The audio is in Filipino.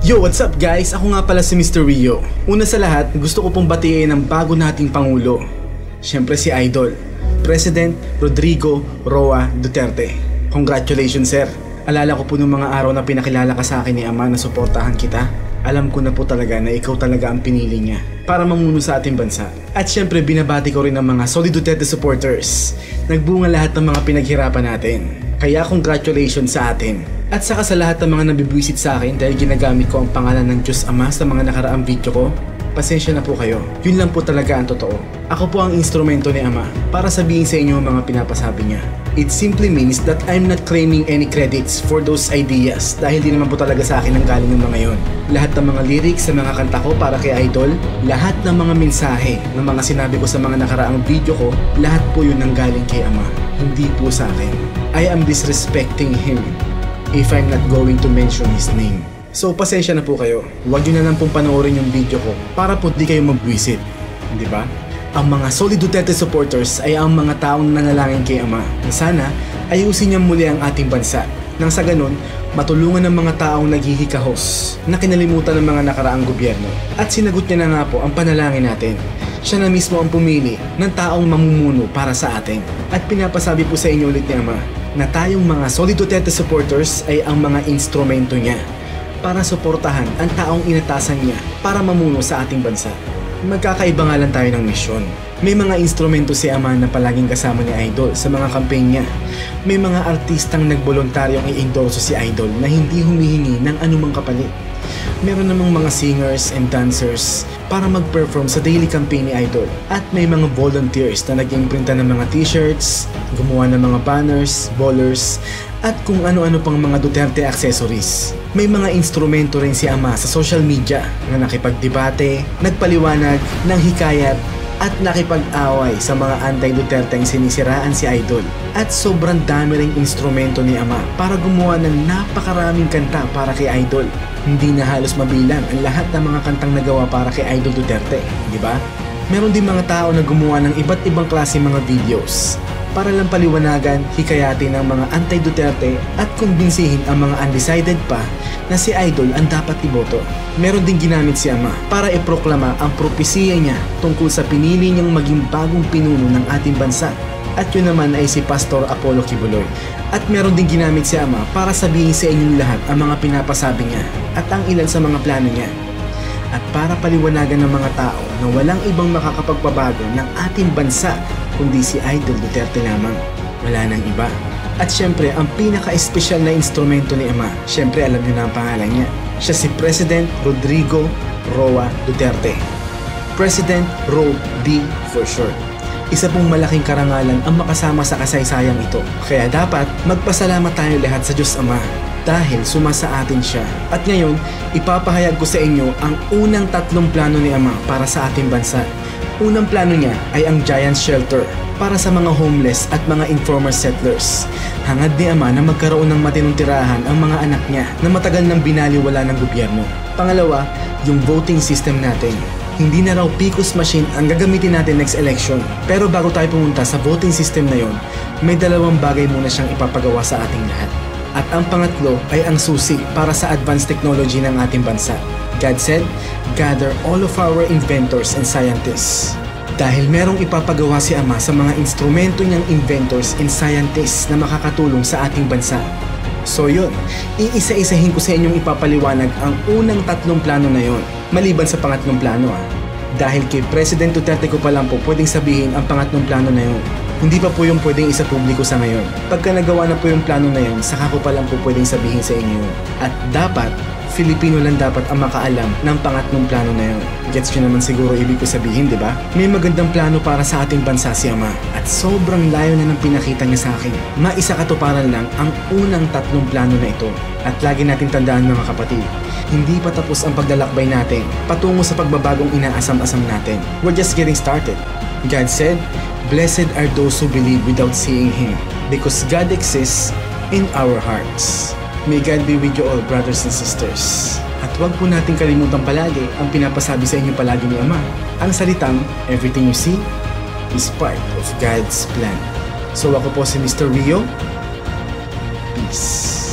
Yo, what's up guys? Ako nga pala si Mr. Rio. Una sa lahat, gusto ko pong batiin ang bago nating Pangulo. Siyempre si Idol, President Rodrigo Roa Duterte. Congratulations sir. Alala ko po nung mga araw na pinakilala ka sa akin ni Ama na suportahan kita. Alam ko na po talaga na ikaw talaga ang pinili niya para mamuno sa ating bansa. At syempre binabati ko rin ang mga solid Duterte supporters. Nagbunga lahat ng mga pinaghirapan natin. Kaya congratulations sa atin. At saka sa lahat ng mga nabibwisit sa akin dahil ginagamit ko ang pangalan ng Diyos Ama sa mga nakaraang video ko, pasensya na po kayo. Yun lang po talaga ang totoo. Ako po ang instrumento ni Ama para sabihin sa inyo ang mga pinapasabi niya. It simply means that I'm not claiming any credits for those ideas dahil di naman po talaga sa akin ang galing ng mga yon. Lahat ng mga lyrics sa mga kanta ko para kay Idol, lahat ng mga mensahe ng mga sinabi ko sa mga nakaraang video ko, lahat po yun ang galing kay Ama, hindi po sa akin. I am disrespecting him if I'm not going to mention his name. So pasensya na po kayo. Huwag nyo na lang pong panoorin yung video ko para po di kayo mabwisit. Di ba? Ang mga solid Duterte supporters ay ang mga taong nanalangin kay Ama na sana ayusin niya muli ang ating bansa. Nang sa ganun, matulungan ng mga taong naghihikahos na kinalimutan ng mga nakaraang gobyerno. At sinagot niya na nga po ang panalangin natin. Siya na mismo ang pumili ng taong mamumuno para sa atin. At pinapasabi po sa inyo ulit ni Ama na tayong mga solid Duterte supporters ay ang mga instrumento niya para suportahan ang taong inatasan niya para mamuno sa ating bansa. Magkakaiba nga lang tayo ng misyon. May mga instrumento si Ama na palaging kasama ni Idol sa mga campaign niya. May mga artistang nagboluntaryong i-endorso si Idol na hindi humihingi ng anumang kapalit. Meron namang mga singers and dancers para mag-perform sa daily campaign ni Idol. At may mga volunteers na nag-imprinta ng mga t-shirts, gumawa ng mga banners, ballers, at kung ano-ano pang mga Duterte accessories. May mga instrumento rin si Ama sa social media na nakipagdebate, nagpaliwanag, ng hikayat, at nakipag-away sa mga anti-Duterte ang sinisiraan si Idol. At sobrang dami ring instrumento ni Ama para gumawa ng napakaraming kanta para kay Idol. Hindi na halos mabilang ang lahat ng mga kantang nagawa para kay Idol Duterte, di ba? Meron din mga tao na gumawa ng iba't ibang klase mga videos para lang paliwanagan, hikayatin ng mga anti-Duterte at kumbinsihin ang mga undecided pa na si Idol ang dapat iboto. Meron din ginamit si Ama para iproklama ang propesiya niya tungkol sa pinili niyang maging bagong pinuno ng ating bansa. At yun naman ay si Pastor Apollo Kibuloy. At meron din ginamit si Ama para sabihin sa inyong lahat ang mga pinapasabi niya at ang ilan sa mga plano niya. At para paliwanagan ng mga tao na walang ibang makakapagpabago ng ating bansa kundi si Idol Duterte lamang. Wala nang iba. At syempre, ang pinaka-espesyal na instrumento ni Ama, syempre alam niyo na ang pangalan niya. Siya si President Rodrigo Roa Duterte. President Ro D for short. Isa pong malaking karangalan ang makasama sa kasaysayang ito. Kaya dapat magpasalamat tayo lahat sa Diyos Ama dahil sumasa atin siya. At ngayon, ipapahayag ko sa inyo ang unang 3 plano ni Ama para sa ating bansa. Unang plano niya ay ang Giant Shelter para sa mga homeless at mga informal settlers. Hangad ni Ama na magkaroon ng matinong tirahan ang mga anak niya na matagal nang binaliwala ng gobyerno. Pangalawa, yung voting system natin. Hindi na raw PCOS machine ang gagamitin natin next election. Pero bago tayo pumunta sa voting system na yon, may 2 bagay muna siyang ipapagawa sa ating lahat. At ang pangatlo ay ang susi para sa advanced technology ng ating bansa. God said, gather all of our inventors and scientists. Dahil merong ipapagawa si Ama sa mga instrumento niyang inventors and scientists na makakatulong sa ating bansa. So yun, iisa-isahin ko sa inyong ipapaliwanag ang unang 3 plano na yon, maliban sa pangatlong plano Dahil kay President Duterte ko pa lang po pwedeng sabihin ang pangatlong plano na yon. Hindi pa po yung pwedeng isa publiko sa ngayon. Pagka nagawa na po yung plano na yon, saka ko pa lang po pwedeng sabihin sa inyo. At dapat, Filipino lang dapat ang makaalam ng pangatlong plano na yun. Gets nyo naman siguro ibig ko sabihin, di ba? May magandang plano para sa ating bansa si Ama at sobrang layo na ng pinakita niya sa akin. Maisakatuparan lang ang unang 3 plano na ito. At lagi natin tandaan mga kapatid, hindi pa tapos ang paglalakbay natin patungo sa pagbabagong inaasam-asam natin. We're just getting started. God said, "Blessed are those who believe without seeing Him, because God exists in our hearts." May God be with you all, brothers and sisters. At huwag po natin kalimutan palagi ang pinapasabi sa inyo palagi ni Ama. Ang salitang, everything you see is part of God's plan. So ako po si Mr. Rio. Peace.